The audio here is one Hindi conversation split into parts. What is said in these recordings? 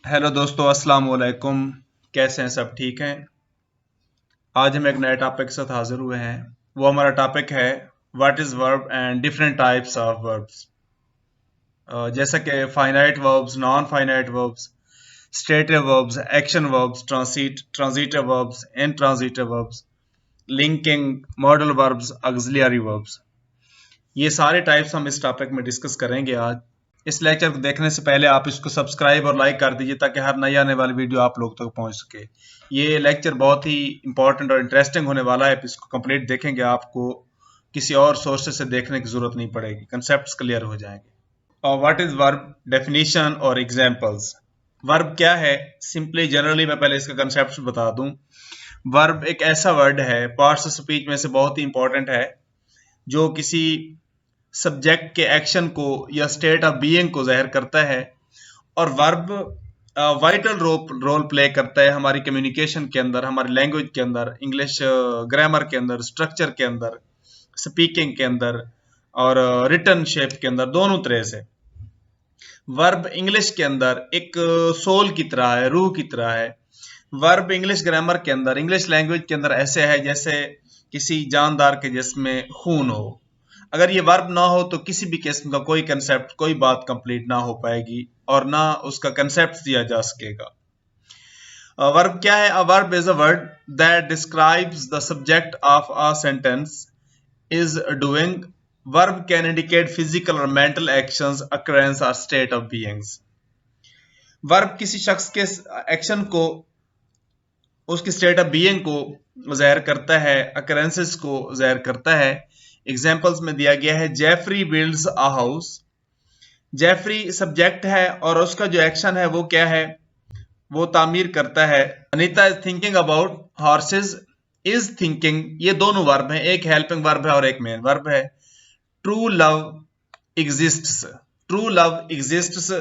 हेलो दोस्तों, अस्सलाम वालेकुम। कैसे हैं? सब ठीक हैं? आज हम एक नए टॉपिक के साथ हाजिर हुए हैं। वो हमारा टॉपिक है what is verb and different types of verbs. जैसा कि finite verbs, non finite verbs, stative verbs, action verbs, transitive verbs, intransitive verbs, linking, modal verbs, auxiliary verbs, ये सारे टाइप्स हम इस टॉपिक में डिस्कस करेंगे आज। इस लेक्चर को देखने से पहले आप इसको सब्सक्राइब और लाइक कर दीजिए ताकि हर नई आने वाली वीडियो आप लोग तक पहुंच सके। ये लेक्चर बहुत ही इंपॉर्टेंट और इंटरेस्टिंग होने वाला है। इसको कंप्लीट देखेंगे, आपको किसी और सोर्सेज से देखने की जरूरत नहीं पड़ेगी, कंसेप्ट्स क्लियर हो जाएंगे। और व्हाट इज वर्ब, डेफिनेशन और एग्जांपल्स। वर्ब क्या है? सिंपली जनरली मैं पहले इसका कंसेप्ट बता दूं। वर्ब एक ऐसा वर्ड है, पार्ट्स ऑफ स्पीच में से बहुत ही इंपॉर्टेंट है, जो किसी सब्जेक्ट के एक्शन को या स्टेट ऑफ बीइंग को जाहिर करता है। और वर्ब वाइटल रोल प्ले करता है हमारी कम्युनिकेशन के अंदर, हमारी लैंग्वेज के अंदर, इंग्लिश ग्रामर के अंदर, स्ट्रक्चर के अंदर, स्पीकिंग के अंदर और रिटन शेप के अंदर, दोनों तरह से। वर्ब इंग्लिश के अंदर एक सोल की तरह है, रूह की तरह है। वर्ब इंग्लिश ग्रामर के अंदर, इंग्लिश लैंग्वेज के अंदर ऐसे है जैसे किसी जानदार के जिस्म खून हो। अगर ये वर्ब ना हो तो किसी भी किस्म का कोई कंसेप्ट, कोई बात कंप्लीट ना हो पाएगी और ना उसका कंसेप्ट दिया जा सकेगा। वर्ब क्या है? A verb is a word that describes the subject of a sentence is doing. Verb can indicate physical or mental actions, occurrence or state of beings. Verb किसी शख्स के एक्शन को, उसकी स्टेट ऑफ बीइंग को जाहिर करता है, अकरेंसेस को जाहिर करता है। एग्जांपल्स में दिया गया है Jeffrey builds a house. Jeffrey subject है और उसका जो एक्शन है वो क्या है? वो तामीर करता है। Anita is thinking about horses. Is thinking, ये दोनों वर्ब हैं, एक हेल्पिंग वर्ब है और एक मेन वर्ब है। True love exists. True love exists,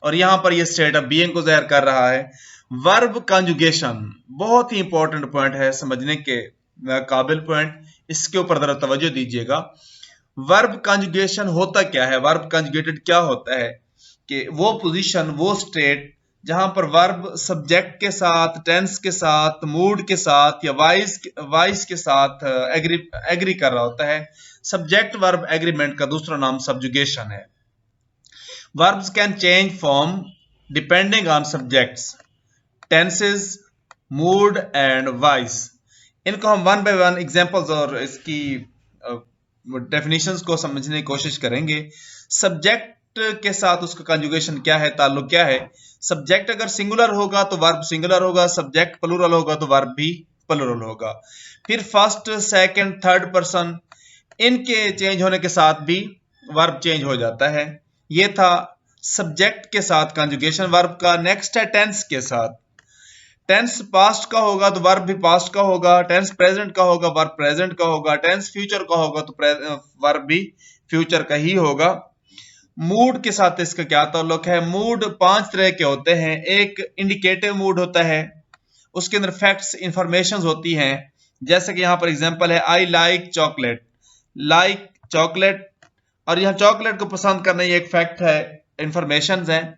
और यहां पर ये स्टेट ऑफ बीइंग को जाहिर कर रहा है। वर्ब कंजुगेशन बहुत ही इंपॉर्टेंट पॉइंट है, समझने के काबिल पॉइंट। इसके ऊपर जरा तवज्जो दीजिएगा। वर्ब कंजुगेशन होता क्या है? वर्ब कंजुगेटेड क्या होता है? कि वो पोजीशन, वो स्टेट जहां पर वर्ब सब्जेक्ट के साथ, टेंस के साथ, मूड के साथ या वाइस के साथ एग्री कर रहा होता है। सब्जेक्ट वर्ब एग्रीमेंट का दूसरा नाम सब्जुगेशन है। Verbs can change form depending on subjects, tenses, mood and vice. इनको हम वन बाय वन एग्जांपल्स और इसकी डेफिनेशंस को समझने की कोशिश करेंगे। सब्जेक्ट के साथ उसका कंजुगेशन क्या है, ताल्लुक क्या है? सब्जेक्ट अगर सिंगुलर होगा तो वर्ब सिंगुलर होगा, सब्जेक्ट प्लूरल होगा तो वर्ब भी प्लूरल होगा। फिर फर्स्ट, सेकंड, थर्ड पर्सन, इनके चेंज होने के साथ भी वर्ब चेंज हो जाता है। ये था सब्जेक्ट के साथ कंजुगेशन वर्ब का। नेक्स्ट है टेंस के साथ। टेंस पास्ट का होगा तो वर्ब भी पास्ट का होगा, टेंस प्रेजेंट का होगा वर्ब प्रेजेंट का होगा, टेंस फ्यूचर का होगा तो वर्ब भी फ्यूचर का ही होगा। मूड के साथ इसका क्या ताल्लुक है? मूड पांच तरह के होते हैं। एक इंडिकेटिव मूड होता है, उसके अंदर फैक्ट्स, इंफॉर्मेशन होती हैं। जैसे कि यहां पर एग्जांपल है, I like chocolate. Like chocolate, और यहां चॉकलेट को पसंद करना ये एक फैक्ट है, इंफॉर्मेशन है।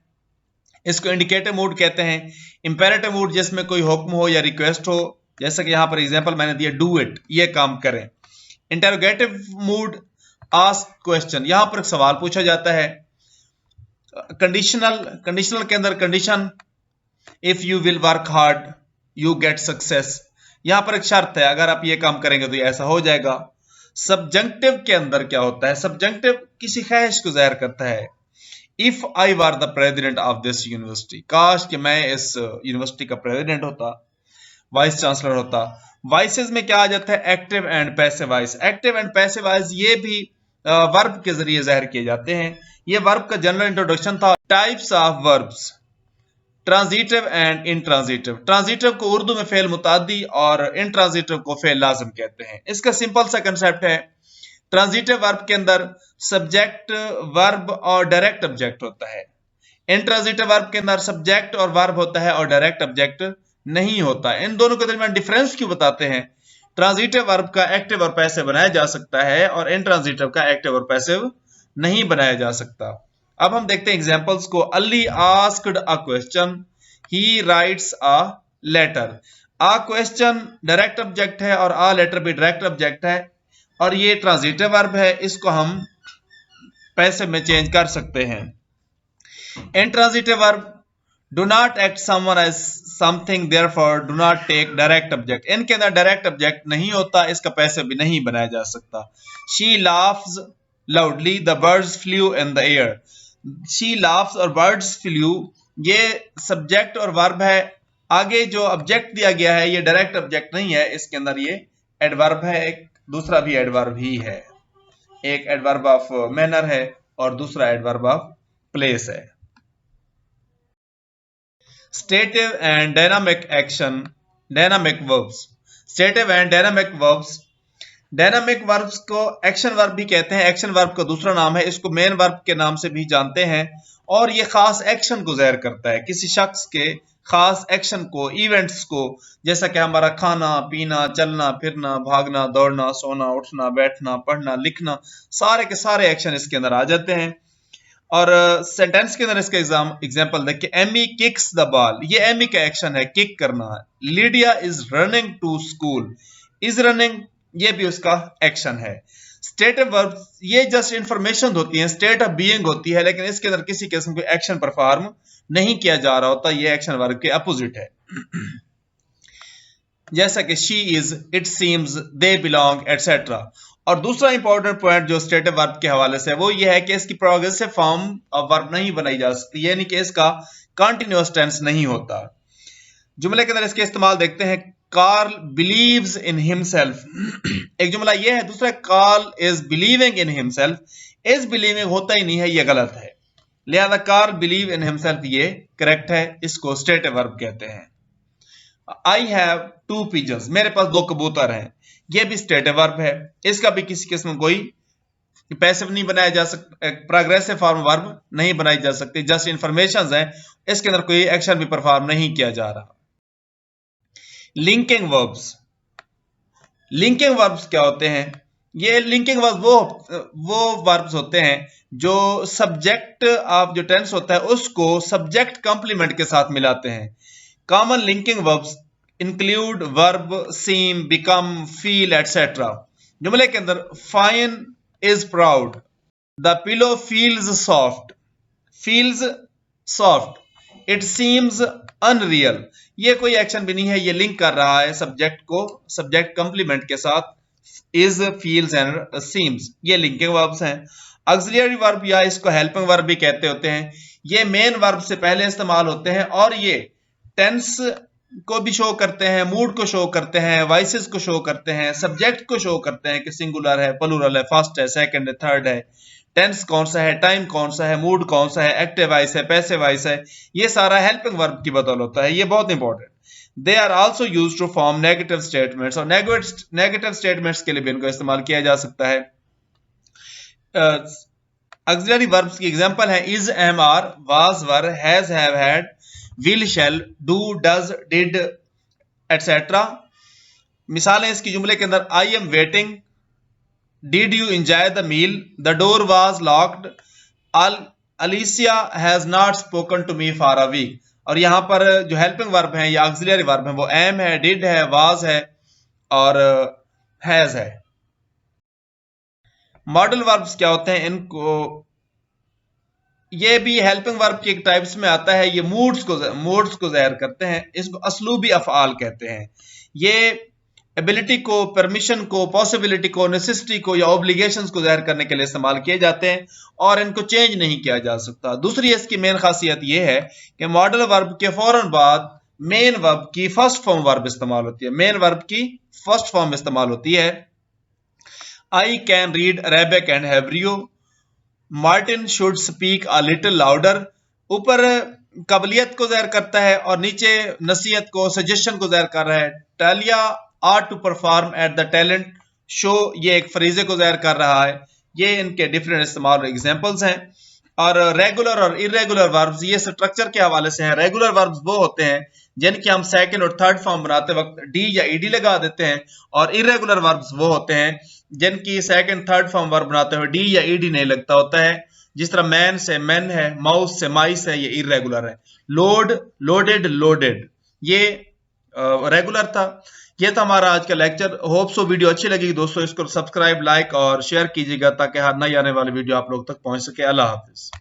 इसको इंडिकेटिव मूड कहते हैं। इंपेरेटिव मूड जिसमें कोई हुक्म हो या रिक्वेस्ट हो, जैसे कि यहां पर एग्जांपल मैंने दिया, डू इट, ये काम करें। इंटरोगेटिव मूड, आस्क क्वेश्चन, यहां पर एक सवाल पूछा जाता है। कंडीशनल के अंदर condition, if you will work hard you get success, यहां पर एक शर्त है, अगर आप ये काम करेंगे तो ये ऐसा हो जाएगा। सब्जंक्टिव के अंदर क्या होता है? सब्जंक्टिव किसी ख्वाहिश को जाहिर करता है। If I were the president of this university, काश कि मैं इस यूनिवर्सिटी का प्रेसिडेंट होता, वाइस चांसलर होता। वाइसेस में क्या आ जाता है? Active and passive voice. Active and passive voice ये भी वर्ब के जरिए जाहिर किए जाते हैं। ये वर्ब का जनरल इंट्रोडक्शन था। Types of verbs, transitive and intransitive. Transitive को उर्दू में फेल मुतादी और इंट्रांजिटिव को फेल लाजिम कहते हैं। इसका सिंपल सा कंसेप्ट है, ट्रांजिटिव वर्ब के अंदर सब्जेक्ट, वर्ब और डायरेक्ट ऑब्जेक्ट होता है। इंट्रांजिटिव वर्ब के अंदर सब्जेक्ट और वर्ब होता है और डायरेक्ट ऑब्जेक्ट नहीं होता। इन दोनों के दरमियान डिफरेंस क्यों बताते हैं? ट्रांजिटिव वर्ब का एक्टिव और पैसिव बनाया जा सकता है और इंट्रांजिटिव का एक्टिव और पैसिव नहीं बनाया जा सकता। अब हम देखते हैं एग्जांपल्स को। Ali asked a question, he writes a letter. A question direct object है और आ लेटर भी डायरेक्ट ऑब्जेक्ट है, और ये ट्रांजिटिव वर्ब है, इसको हम पैसिव में चेंज कर सकते हैं। Intransitive verb, do not act someone as something, therefore do not take direct object। इनके अंदर डायरेक्ट ऑब्जेक्ट नहीं होता, इसका पैसिव भी नहीं बनाया जा सकता। She laughs loudly, the birds flew in the air। She laughs और birds flew ये सब्जेक्ट और वर्ब है। आगे जो ऑब्जेक्ट दिया गया है ये डायरेक्ट ऑब्जेक्ट नहीं है, इसके अंदर ये एडवर्ब है, एक दूसरा भी एडवर्ब ही है। एक एडवर्ब ऑफ मैनर है और दूसरा एडवर्ब ऑफ प्लेस है। Stative and dynamic action, dynamic verbs। Stative and dynamic verbs, dynamic verbs को एक्शन वर्ब भी कहते हैं, एक्शन वर्ब का दूसरा नाम है, इसको मेन वर्ब के नाम से भी जानते हैं, और ये खास एक्शन को ज़ाहिर करता है, किसी शख्स के खास एक्शन को, इवेंट्स को, जैसा कि हमारा खाना पीना, चलना फिरना, भागना दौड़ना, सोना उठना, बैठना, पढ़ना लिखना, सारे के सारे एक्शन इसके अंदर आ जाते हैं। और सेंटेंस के अंदर इसका एग्जांपल देखिए, एमी किक्स द बॉल, ये एमी का एक्शन है, किक करना है। Lydia is running to school, is running ये भी उसका एक्शन है। स्टेटिव वर्ब ये जस्ट इंफॉर्मेशन होती है, स्टेट ऑफ बीइंग होती है, लेकिन इसके अंदर किसी किस्म का एक्शन परफॉर्म नहीं किया जा रहा होता, ये एक्शन वर्ब के अपोजिट है। जैसा कि she is, it seems, they belong etcetera. और दूसरा इंपॉर्टेंट पॉइंट जो स्टेटिव वर्ब के हवाले से वो ये है कि इसकी प्रोग्रेसिव फॉर्म ऑफ वर्ब नहीं बनाई जा सकती, यानी कि इसका कंटिन्यूअस टेंस नहीं होता। जुमले के अंदर इसके इस्तेमाल देखते हैं, कार्ल बिलीव्स इन हिमसेल्फ, एक जुमला ये है। दूसरा, Carl is believing in himself, is believing होता ही नहीं है, ये गलत है, लिहाजा कार्ल बिलीव इन हिमसेल्फ ये करेक्ट है, इसको स्टेटिव वर्ब कहते हैं। आई हैव टू पिजन्स, मेरे पास 2 कबूतर हैं, ये भी स्टेटिव वर्ब है, इसका भी किसी किस्म कोई पैसिव नहीं बनाया जा सकता, प्रोग्रेसिव फॉर्म वर्ब नहीं बनाई जा सकती, जस्ट इंफॉर्मेशन है, इसके अंदर कोई एक्शन भी परफॉर्म नहीं किया जा रहा। लिंकिंग वर्ब्स, लिंकिंग वर्ब्स क्या होते हैं? ये लिंकिंग वर्ब्स वो वर्ब्स होते हैं जो सब्जेक्ट ऑफ जो टेंस होता है उसको सब्जेक्ट कंप्लीमेंट के साथ मिलाते हैं। Common linking verbs include verb, seem, become, feel etcetera. जुमले के अंदर, fine is proud, the pillow feels soft, feels soft, it seems unreal, ये कोई एक्शन भी नहीं है, ये लिंक कर रहा है सब्जेक्ट को सब्जेक्ट कंप्लीमेंट के साथ, इज, फील्स एंड सीम्स, ये लिंकिंग वर्ब्स हैं। ऑक्सिलियरी वर्ब या इसको हेल्पिंग वर्ब भी कहते होते हैं, ये मेन वर्ब से पहले इस्तेमाल होते हैं और ये टेंस को भी शो करते हैं, मूड को शो करते हैं, वॉइसेस को शो करते हैं, सब्जेक्ट को शो करते हैं कि सिंगुलर है, प्लूरल है, फर्स्ट है, सेकंड है, थर्ड है, टेंस कौन सा है, टाइम कौन सा है, मूड कौन सा है, एक्टिव वॉइस है, पैसिव वॉइस है, ये सारा हेल्पिंग वर्ब की बदौलत होता है, ये बहुत important. They are also used to form negative statements, और नेगेटिव स्टेटमेंट्स के लिए भी इनको इस्तेमाल किया जा सकता है। ऑक्सिलरी वर्ब्स की एग्जांपल है is, am, are, was, were, has, have, had, will, shall, do, does, did etcetera. मिसालें इसकी जुमले के अंदर, I am waiting, did you enjoy the meal, the door was locked, Alicia has not spoken to me for a week. और यहां पर जो हेल्पिंग वर्ब है या ऑक्सिलरी वर्ब है वो एम है, डिड है, वाज है और हैज है। मॉडल वर्ब्स क्या होते हैं? इनको ये भी हेल्पिंग वर्ब के टाइप्स में आता है, ये मूड्स को जाहिर करते हैं, इसको असलूबी अफ़आल कहते हैं। ये एबिलिटी को, परमिशन को, पॉसिबिलिटी को, नेसेसिटी को या ऑब्लिगेशंस को जाहिर करने के लिए इस्तेमाल किए जाते हैं और इनको चेंज नहीं किया जा सकता। दूसरी इसकी मेन खासियत ये है कि मॉडल वर्ब के फौरन बाद मेन वर्ब की फर्स्ट फॉर्म वर्ब इस्तेमाल होती है, मेन वर्ब की फर्स्ट फॉर्म इस्तेमाल होती है। I can read Arabic and Hebrew, Martin should speak a little louder. ऊपर काबिलियत को जाहिर करता है और नीचे नसीहत को, सजेशन को जाहिर कर रहा है। Talia are to perform at the talent show, ये एक फरीजे को जाहिर कर रहा है। ये इनके डिफरेंट इस्तेमाल एग्जांपल्स हैं। और रेगुलर और इरेगुलर वर्ब्स ये स्ट्रक्चर के हवाले से हैं। रेगुलर वर्ब्स वो होते हैं जिनके हम सेकंड और थर्ड फॉर्म बनाते वक्त डी या ईडी लगा देते हैं, और इरेगुलर वर्ब्स वो होते हैं जिनकी सेकंड थर्ड फॉर्म वर्ब बनाते हुए डी या ईडी नहीं लगता होता है। जिस तरह मैन से मैन है, माउस से माइस है, ये इरेगुलर है। लोड, लोडेड, लोडेड, ये रेगुलर था। ये था हमारा आज का लेक्चर। होप सो वीडियो अच्छी लगी दोस्तों। इसको सब्सक्राइब, लाइक और शेयर कीजिएगा ताकि हर नई आने वाली वीडियो आप लोग तक पहुंच सके। अल्लाह हाफिज।